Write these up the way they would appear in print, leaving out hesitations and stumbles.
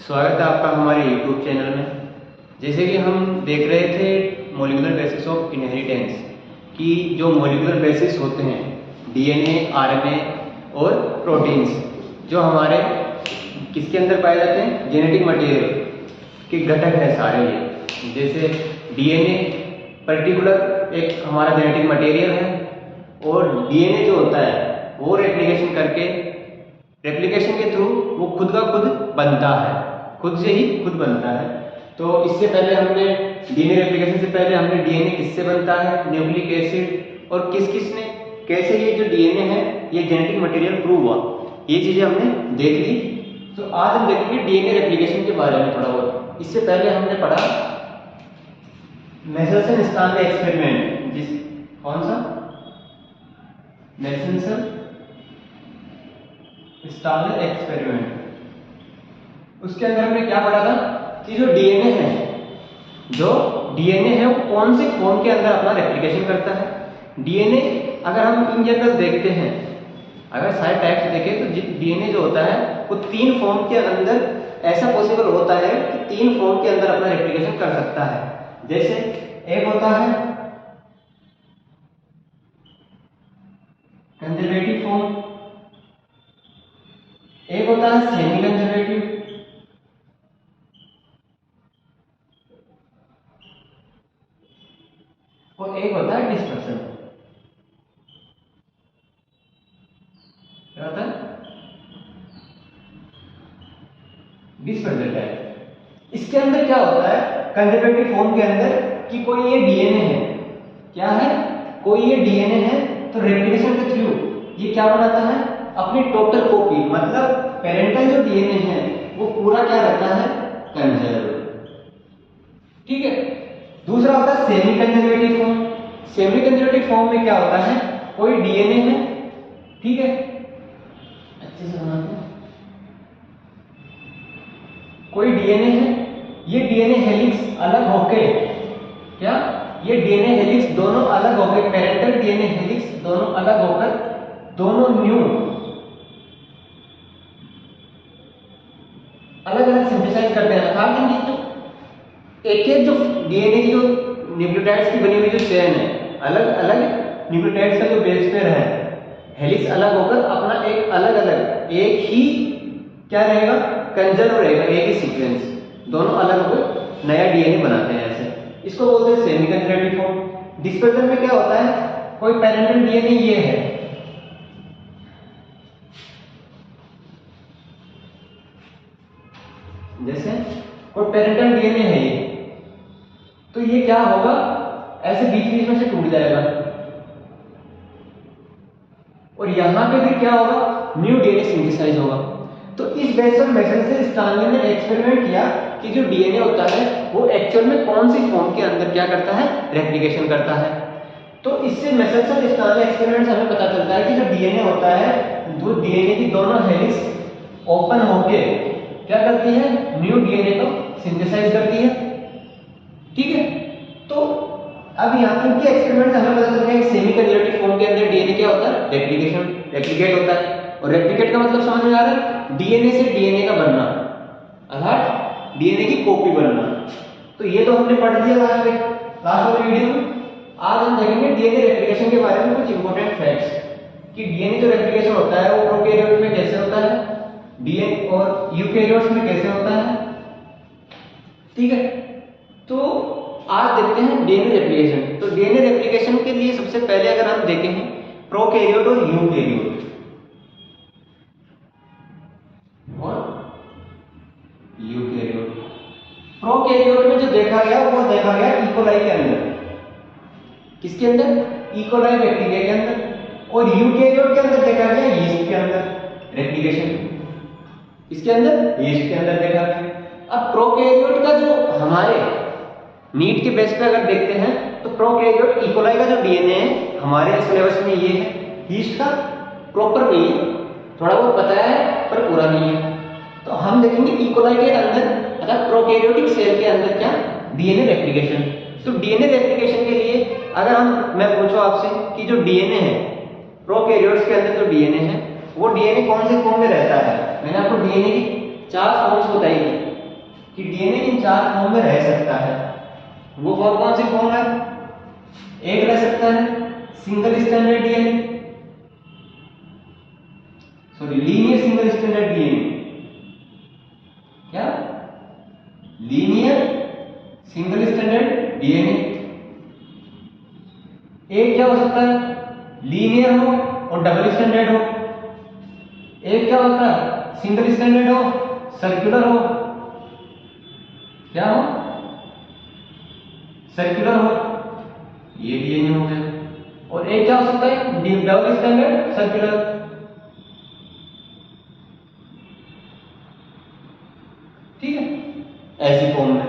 स्वागत है आपका हमारे YouTube चैनल में। जैसे कि हम देख रहे थे मॉलिक्यूलर बेसिस ऑफ इनहेरिटेंस कि जो मॉलिक्यूलर बेसिस होते हैं DNA, RNA और प्रोटीन्स जो हमारे किसके अंदर पाए जाते हैं, जेनेटिक मटेरियल के घटक है सारे ये। जैसे DNA पर्टिकुलर एक हमारा जेनेटिक मटेरियल है और DNA जो होता है वो रेप्लिकेशन के थ्रू वो खुद का खुद बनता है, खुद से ही खुद बनता है। तो इससे पहले हमने डीएनए रेप्लिकेशन से पहले हमने डीएनए किससे बनता है, न्यूक्लिक एसिड और किस ने कैसे ये जो डीएनए है ये जेनेटिक मटेरियल प्रूव हुआ, ये चीजें हमने देख ली। तो आज हम देखेंगे डीएनए रेप्लिकेशन के बारे में थोड़ा बहुत। इससे पहले हमने पढ़ा मेसेल्सन स्टानले एक्सपेरिमेंट, जिस कौन सा मेसेल्सन स्टानले एक्सपेरिमेंट, उसके अंदर हमने क्या पढ़ा था कि जो डीएनए है वो कौन से फॉर्म के अंदर अपना रेप्लिकेशन करता है। डीएनए अगर हम इन जनरल देखते हैं, अगर सारे टाइप्स देखें तो डीएनए जो होता है वो 3 फॉर्म के अंदर ऐसा पॉसिबल होता है कि 3 फॉर्म के अंदर अपना रेप्लिकेशन कर सकता है। जैसे एक होता है कंजर्वेटिव फॉर्म, एक होता है सेमी कंजर्वेटिव और एक होता है डिस्पर्सन। क्या होता है? Dispersion type. इसके अंदर क्या होता है कंजर्वेटिव फॉर्म के अंदर कि कोई ये डीएनए है, क्या है, कोई ये डीएनए है तो रेप्लिकेशन के थ्रू ये क्या बनाता है, अपनी टोटल कॉपी, मतलब पेरेंटल जो डीएनए है वो पूरा क्या रहता है, कंजर्व। ठीक है। दूसरा होता है semi conservative form. Semi conservative form में क्या होता है, कोई डीएनए है, ठीक है, अच्छे से समझते हैं, कोई डीएनए है, ये डीएनए हेलिक्स अलग होके क्या, ये डीएनए हेलिक्स दोनों अलग होकर, पेरेंटल डीएनए हेलिक्स दोनों अलग होकर दोनों न्यू अलग अलग सिंथेसाइज करते हैं। अर्थात तो एक जो डीएनए की जो न्यूक्लियोटाइड्स की बनी हुई जो चेन है, अलग अलग न्यूक्लियोटाइड्स का जो बेस पेयर है, हेलिक्स अलग होकर अपना एक अलग अलग एक ही क्या रहेगा, कंजर्व रहेगा, एक ही सीक्वेंस, दोनों अलग होकर नया डीएनए बनाते हैं। ऐसे इसको बोलते हैं सेमी कंजर्वेटिव फॉर्म। डिस्पर्सन में क्या होता है, कोई पेरेंटल डीएनए ये है, जैसे कोई पेरेंटल डीएनए है ये, तो ये क्या होगा, ऐसे बीच बीच में से टूट जाएगा और यहां पे भी क्या होगा, न्यू डीएनए सिंथेसाइज होगा। तो इस बेस पर मेसेल्सन स्टानले ने एक्सपेरिमेंट किया कि जो डीएनए होता है वो एक्चुअल में कौन सी फॉर्म के अंदर क्या करता है, रेप्लिकेशन करता है। तो इससे मेसेल्सन स्टानले एक्सपेरिमेंट से हमें पता चलता है कि जो डीएनए होता है, वो डीएनए की दोनों हेलिक्स ओपन होके क्या करती है, न्यू डीएनए को सिंथेसाइज करती है। ठीक है। तो अब यहाँ इनके एक्सपेरिमेंट से हमें पता चलता है कि सेमी कंजर्वेटिव फॉर्म के अंदर डीएनए क्या होता है, रेप्लिकेट होता है। और रेप्लिकेट का मतलब समझ में आ रहा है, डीएनए से डीएनए का बनना, अर्थात डीएनए की कॉपी बनना। तो ये तो हमने पढ़ लिया लास्ट वाले वीडियो में। आज हम देखेंगे डीएनए रेप्लिकेशन के बारे में कुछ इंपॉर्टेंट फैक्ट्स कि डीएनए जो रेप्लिकेशन होता है वो प्रोकैरियोट में कैसे होता है, डीएनए और यूकैरियोट्स में कैसे होता है। ठीक है। तो आज देखते हैं डीएनए रेप्लिकेशन। तो डीएनए रेप्लिकेशन के लिए सबसे पहले अगर हम देखें प्रोकैरियोट और यूकैरियोट, प्रोकैरियोट में जो देखा गया वो देखा गया इकोलाई के अंदर, किसके अंदर, इकोलाई बैक्टीरिया के अंदर। और यूकैरियोट के अंदर देखा गया यीस्ट के अंदर रेप्लिकेशन, इसके अंदर यीस्ट के अंदर देखा गया। अब प्रोकैरियोट का जो हमारे नीट के बेस पे अगर देखते हैं तो प्रोकैरियोट इकोलाई का जो डीएनए है हमारे सिलेबस में ये है, यीस्ट का प्रॉपर नहीं है, थोड़ा बहुत बताया है पर पूरा नहीं है। तो हम देखेंगे इकोलाई के अंदर अर्थात प्रोकैरियोटिक सेल के अंदर क्या, डीएनए रेप्लिकेशन। तो डीएनए रेप्लिकेशन के लिए अगर मैं पूछूं आपसे कि जो डीएनए है प्रोकैरियोट्स के अंदर जो डीएनए है वो डीएनए कौन से फॉर्म में रहता है, मैंने आपको डीएनए की 4 फॉर्म्स बताई थी। कि डीएनए इन 4 फॉर्म में रह सकता है। वो कौन कौन सी फॉर्म है? एक रह सकता है single standard DNA, sorry linear single standard DNA. क्या? Linear single standard DNA. एक क्या हो सकता है? लीनियर हो और डबल स्टैंडर्ड हो। एक क्या होता है? सिंगल स्टैंडर्ड हो, सर्कुलर हो। क्या हो? सर्कुलर हो, ये डीएनए हो गया। और एक क्या हो सकता है? Double standard circular. ठीक है, ऐसी फॉर्म में।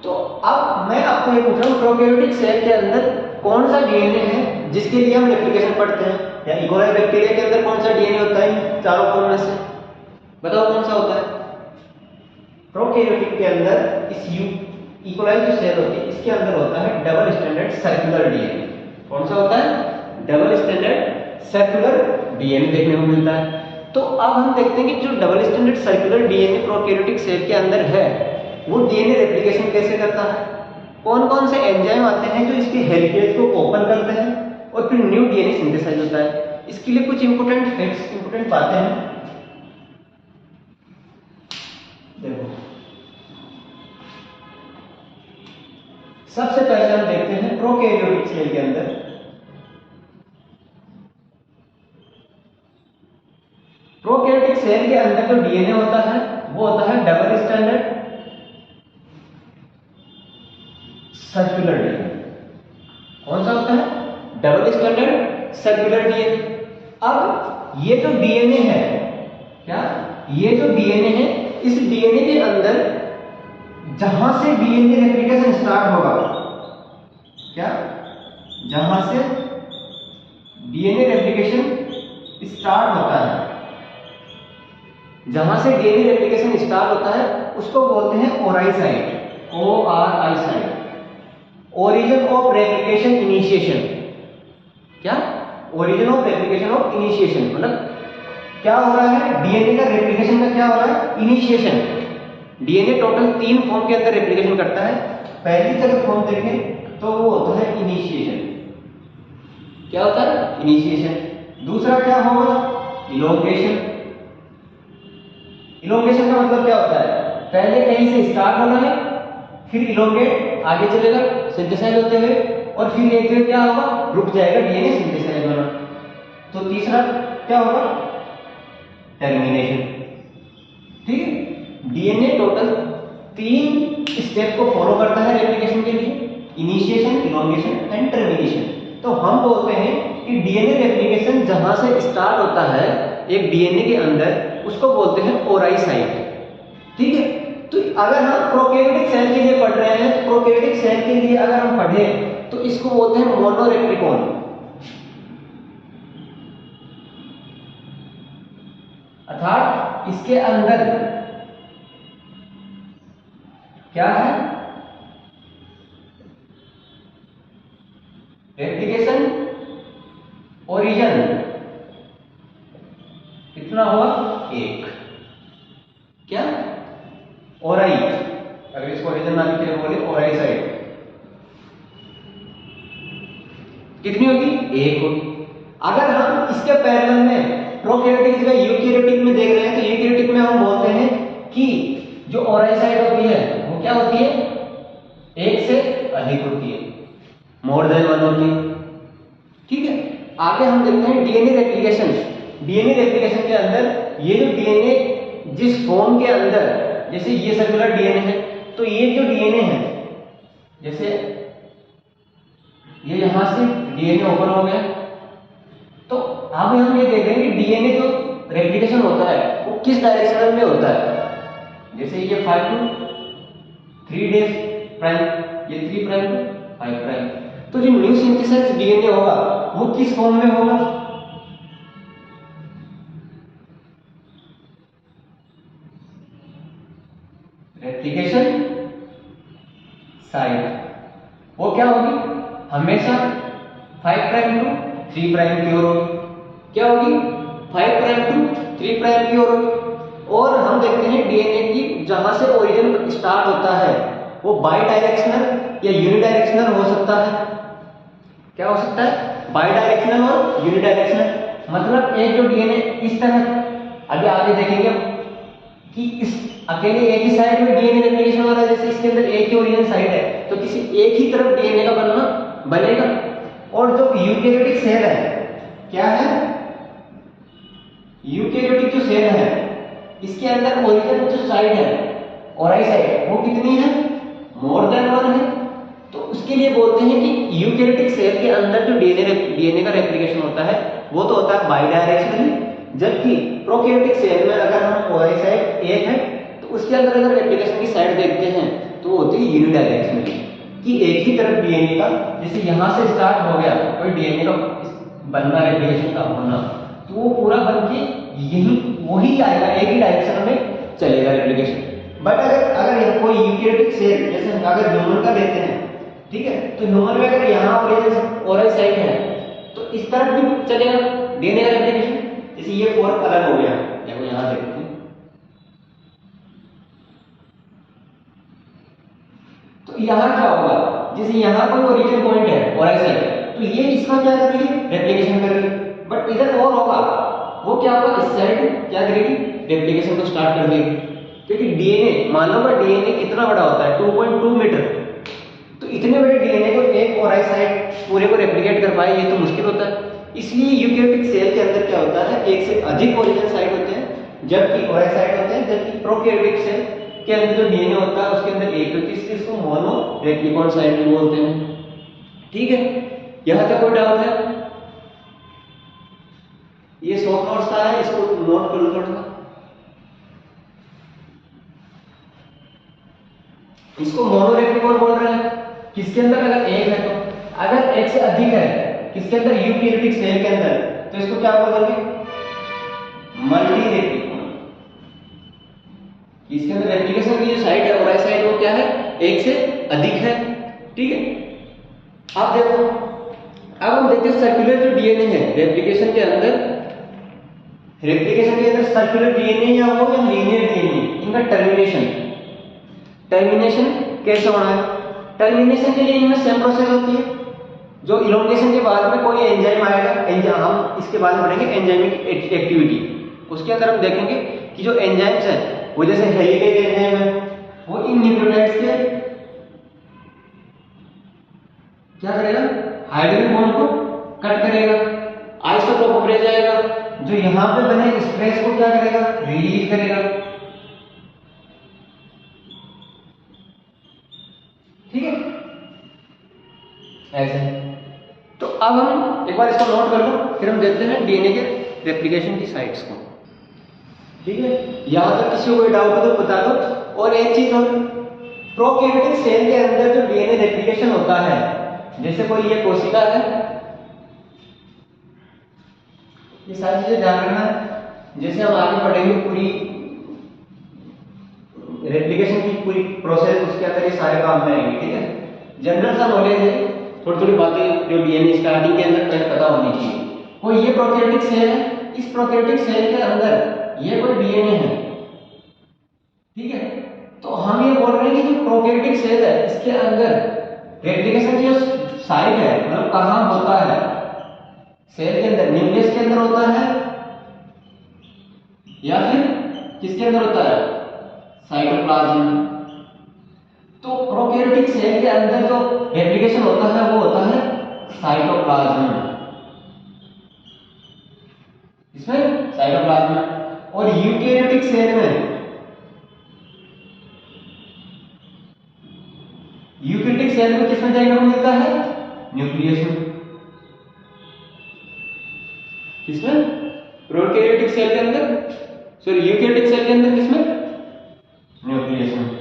तो अब मैं आपको ये पूछ रहा हूं प्रोकैरियोटिक सेल के अंदर कौन सा डीएनए है जिसके लिए हम रेप्लिकेशन पढ़ते हैं, या इकोलाई बैक्टीरिया के अंदर कौन सा डीएनए होता है इन चारों फॉर्म में से? बताओ कौन सा होता है? प्रोकैरियोटिक के अंदर इस इकोलाई जो सेल होती है इसके अंदर होता है डबल स्टैंडर्ड सर्कुलर डीएनए। कौन सा होता है? डबल स्टैंडर्ड सर्कुलर डीएनए देखने को मिलता है। तो अब हम देखते हैं कि जो double standard circular DNA prokaryotic cell के अंदर है वो डीएनए रेप्लिकेशन कैसे करता है, कौन कौन से एंजाइम आते हैं जो इसके हेलिकेज को ओपन करते हैं और फिर न्यू डीएनए सिंथेसाइज होता है। इसके लिए कुछ इंपॉर्टेंट फैक्ट्स, इंपॉर्टेंट बातें हैं। देखो, सबसे पहले हम देखते हैं प्रोकैरियोटिक सेल के अंदर प्रोकैरियोटिक सेल के अंदर जो डीएनए होता है वो होता है डबल स्टैंडर्ड सर्कुलर डीएनए। कौन सा होता है? Double standard circular DNA. अब ये जो डीएनए है, क्या ये जो डीएनए है, इस डीएनए के अंदर जहां से डीएनए रेप्लिकेशन स्टार्ट होगा, क्या जहां से डीएनए रेप्लिकेशन स्टार्ट होता है, जहां से डीएनए रेप्लिकेशन स्टार्ट होता है उसको बोलते हैं ORI site, ORI site, origin of replication initiation. क्या? Origin of replication of initiation मतलब क्या हो रहा है? डीएनए का रेप्लिकेशन का क्या हो रहा है? इनिशिएशन। डीएनए टोटल 3 फॉर्म के अंदर रेप्लिकेशन करता है। पहली अगर फॉर्म देखें तो वो होता है इनिशिएशन। क्या होता है? इनिशिएशन। दूसरा क्या होगा? इलोंगेशन। इलोंगेशन का मतलब क्या होता है? पहले कहीं से स्टार्ट होना है, फिर इलोंगेट आगे चलेगा सिंथेसाइज होते हुए, और फिर एक फिर क्या होगा? रुक जाएगा डीएनए सिंथेसाइज होना। तो तीसरा क्या होगा? टर्मिनेशन। ठीक है, डीएनए टोटल 3 स्टेप को फॉलो करता है रेप्लिकेशन के लिए, इनिशिएशन, इलोंगेशन एंड टर्मिनेशन। तो हम बोलते हैं कि डीएनए रेप्लिकेशन जहां से स्टार्ट होता है एक डीएनए के अंदर उसको बोलते हैं ओराई साइट। ठीक है, तो अगर हम प्रोकैरियोटिक सेल के लिए पढ़ रहे हैं तो प्रोकैरियोटिक सेल के लिए अगर हम पढ़ें तो इसको बोलते हैं मोनोरेप्लिकॉन। अर्थात इसके अंदर क्या है? रेप्लिकेशन ओरिजिन कितना हुआ? 1। क्या? ओराई, अगर इसको ओरिजिन ना लिखे बोले ओराई साइड कितनी होगी? 1 होगी। अगर हम इसके पैरेलल में प्रोकैरियोटिक या यूकैरियोटिक में देख रहे हैं तो यूकैरियोटिक में हम बोलते हैं कि जो ओराई साइड होती है वो क्या होती है? 1 से अधिक होती है, मोर देन 1 होती है। ठीक है, आगे हम देखते हैं डीएनए रेप्लिकेशन। डीएनए रेप्लिकेशन के अंदर ये जो डीएनए जिस फॉर्म के अंदर, जैसे ये सर्कुलर डीएनए है तो ये जो डीएनए है, जैसे ये यहां से डीएनए ओपन हो गया, तो अब हम ये देख रहे हैं कि डीएनए जो रेप्लिकेशन होता है वो किस डायरेक्शन में होता है। जैसे ये 5 to 3 डेज प्राइम, ये 3 प्राइम to 5 प्राइम। तो जो न्यू सिंथेसाइज्ड डीएनए होगा वो किस फॉर्म में होगा? Replication site. वो क्या होगी? हमेशा 5 प्राइम टू 3 प्राइम की ओर होगी। क्या होगी? 5 प्राइम टू 3 प्राइम की ओर होगी। और हम देखते हैं डीएनए की जहां से ओरिजिन स्टार्ट होता है वो बाई डायरेक्शनल या यूनिडायरेक्शनल हो सकता है। क्या हो सकता है? बाई डायरेक्शनल और यूनिडायरेक्शनल। मतलब एक जो डीएनए इस तरह, अभी आगे देखेंगे कि इस अकेले एक ही साइड में डीएनए रेप्लिकेशन हो रहा है, जैसे इसके अंदर एक ही ओरिजिन साइड है तो किसी एक ही तरफ डीएनए का बनना बनेगा। और जो यूकेरियोटिक सेल है, क्या है? यूकेरियोटिक जो सेल है इसके अंदर ओरिजिन जो साइड है ओराई साइड वो कितनी है? मोर देन 1 है। तो उसके लिए बोलते हैं कि यूकेरियोटिक सेल के अंदर जो डीएनए का रेप्लिकेशन होता है वो तो होता है बाई डायरेक्शनली, जबकि प्रोकैरियोटिक सेल में अगर हम ओराई साइड एक है तो उसके अंदर अगर रेप्लिकेशन की साइड देखते हैं तो वो होती है यूनिडायरेक्शनली, कि एक ही तरफ डीएनए का, जैसे यहां से स्टार्ट हो गया कोई डीएनए का बनना, रेप्लिकेशन का होना, तो वो पूरा बन के यही वही आएगा, एक ही डायरेक्शन में चलेगा रेप्लिकेशन। बट अगर कोई यूकेरियोटिक सेल, जैसे अगर ह्यूमन का लेते हैं, ठीक है, तो ह्यूमन में अगर यहाँ ओराई साइट है तो इस तरफ भी चलेगा डीएनए का रेप्लिकेशन। जैसे ये फोर्क अलग हो गया, देखो यहाँ देखते हैं, तो यहाँ क्या होगा? जैसे यहाँ कोई ओरिजिन पॉइंट है ओराई साइट, तो ये इसका क्या करेगी? रेप्लिकेशन करेगी। बट इधर और होगा, वो क्या होगा? इस साइड क्या करेगी? रेप्लिकेशन को स्टार्ट कर देगी। क्योंकि डीएनए, मानव का डीएनए कितना बड़ा होता है? 2.2 मीटर। तो इतने बड़े डीएनए को एक ओराई साइट पूरे को रेप्लिकेट कर पाए ये तो मुश्किल होता है। इसलिए यूकेरियोटिक सेल के अंदर क्या होता है? एक से अधिक ओरिजिन साइट होते हैं, जबकि ओराई साइट होते हैं, जबकि प्रोकैरियोटिक सेल के अंदर जो डीएनए होता है उसके अंदर एक होती है, इसलिए इसको मोनो रेप्लिकॉन साइट भी बोलते हैं। ठीक है, यहां तक कोई डाउट है? ये शॉर्ट नोट्स का है, इसको नोट कर लो थोड़ा सा। इसको मोनो रेप्लिकॉन बोल रहे हैं किसके अंदर? अगर एक है तो, अगर एक से अधिक है किसके अंदर? यूकेरियोटिक सेल के अंदर, तो इसको क्या बोलेंगे? Multi replicon. इसके अंदर रेप्लिकेशन की जो साइट है ओराई साइट वो क्या है? एक से अधिक है। ठीक है, आप देखो, अब हम देखते हैं सर्कुलर जो डीएनए है रेप्लिकेशन के अंदर, सर्कुलर डीएनए या वो या लीनियर डीएनए, इनका टर्मिनेशन कैसे होना है? टर्मिनेशन के लिए इनमें सेम प्रोसेस होती है। जो इलोंगेशन के बाद में कोई एंजाइम आएगा, हम इसके बाद में पढ़ेंगे एंजाइमिक एक्टिविटी, उसके अंदर हम देखेंगे कि जो एंजाइम्स है वो जैसे हेलिकेज एंजाइम है वो इन न्यूक्लियोटाइड्स के क्या करेगा? हाइड्रोजन बॉन्ड को कट करेगा, आइसोटोप रह जाएगा, जो यहां पे बने स्ट्रेस को क्या करेगा? रिलीज करेगा। ठीक है, ऐसे। तो अब हम एक बार इसको नोट कर लो, फिर हम देखते हैं डीएनए के रेप्लिकेशन की साइट्स को। ठीक है, यहां तक किसी को कोई डाउट हो तो बता दो। और एक चीज और, प्रोकैरियोटिक सेल के अंदर जो डीएनए रेप्लिकेशन होता है, जैसे कोई ये कोशिका है, ये सारी चीजें ध्यान रखना। जैसे हम आगे पढ़ेंगे पूरी रेप्लिकेशन की पूरी प्रोसेस, उसके अंदर ये सारे काम में आएंगे। ठीक है, जनरल सा नॉलेज है, थोड़ी थोड़ी बातें जो डीएनए स्टार्टिंग के अंदर पहले पता होनी चाहिए। कोई ये प्रोकैरियोटिक सेल है, इस प्रोकैरियोटिक सेल के अंदर ये कोई डीएनए है, ठीक है, तो हम ये बोल रहे हैं कि जो प्रोकैरियोटिक सेल है इसके अंदर रेप्लिकेशन की जो साइट है मतलब कहां होता है? सेल के अंदर, न्यूक्लियस के अंदर होता है या फिर किसके अंदर होता है? साइटोप्लाज्म। तो प्रोकैरियोटिक सेल के अंदर जो रेप्लिकेशन होता है वो होता है साइटोप्लाज्म, इसमें साइटोप्लाज्म। और यूकेरियोटिक सेल में, यूकेरियोटिक सेल में किसमें देखने को मिलता है? न्यूक्लियस में। किसमें? प्रोकैरियोटिक सेल के अंदर, सॉरी यूकेरियोटिक सेल के अंदर किसमें? न्यूक्लियस में।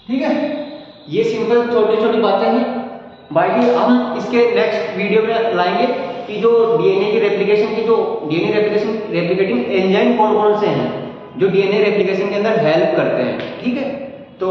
ठीक है, ये सिंपल छोटी छोटी बातें हैं। बाकी हम इसके नेक्स्ट वीडियो में लाएंगे कि जो डीएनए की रेप्लिकेशन की जो डीएनए रेप्लिकेटिंग एंजाइम कौन कौन से हैं जो डीएनए रेप्लिकेशन के अंदर हेल्प करते हैं। ठीक है, तो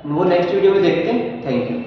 वो नेक्स्ट वीडियो में देखते हैं। Thank you.